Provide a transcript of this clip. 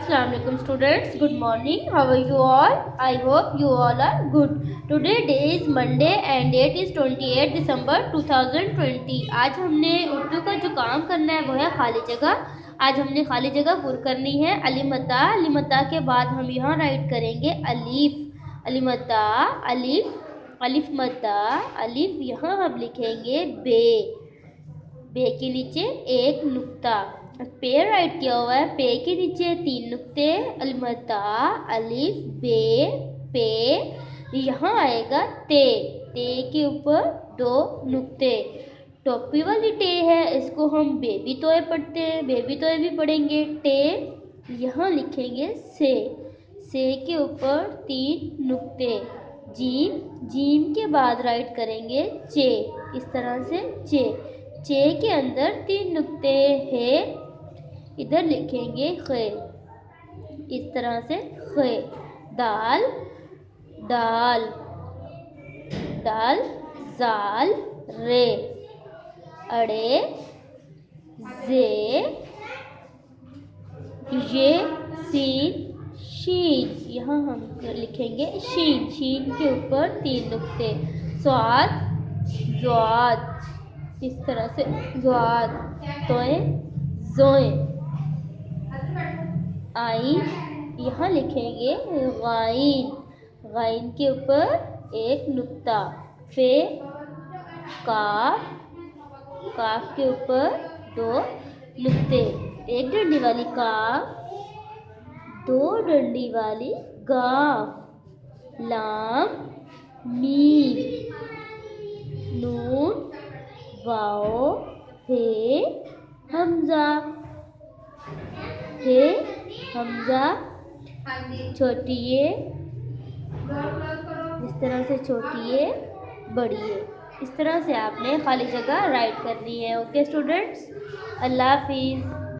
Assalamu alaikum students. Good morning. How are you all? I hope you all are good. Today day is Monday and date is 28 December 2020. आज हमने उर्दू का जो काम करना है वो है खाली जगह. आज हमने खाली जगह पुर करनी है. अलीमता के बाद हम यहाँ राइट करेंगे अलीफ. अलीमता अलीफ अलिफ मता अलिफ. यहाँ हम लिखेंगे बे. बे के नीचे एक नुक्ता. पे राइट किया हुआ है. पे के नीचे 3 नुक्ते. अलिमता अलिफ बे पे. यहाँ आएगा ते. ते के ऊपर 2 नुक्ते. टोपी वाली टे है, इसको हम बेबी तोए पढ़ते हैं, बेबी तोए भी पढ़ेंगे. टे यहाँ लिखेंगे से. से के ऊपर 3 नुक्ते. जीम. जीम के बाद राइट करेंगे चे. इस तरह से चे. चे के अंदर 3 नुक्ते है. इधर लिखेंगे खे. इस तरह से खे. दाल दाल दाल जाल रे. अड़े जे ये सीन शीन. यहाँ हम लिखेंगे शीन. शीन के ऊपर 3 नुक्ते. स्वाद ज़्वाद. इस तरह से ज़्वाद. तोए ज़ोए. आइन. यहाँ लिखेंगे गाइन. गाइन के ऊपर 1 नुक्ता. फे काफ. काफ के ऊपर 2 नुक्ते. 1 डंडी वाली काफ, 2 डंडी वाली गाफ. लाम मीम. नून वाओ हे हमजा. हे हमजा छोटी ये. इस तरह से छोटी ये बड़ी ये. इस तरह से आपने खाली जगह राइट करनी है. ओके स्टूडेंट्स, अल्लाह हाफिज़.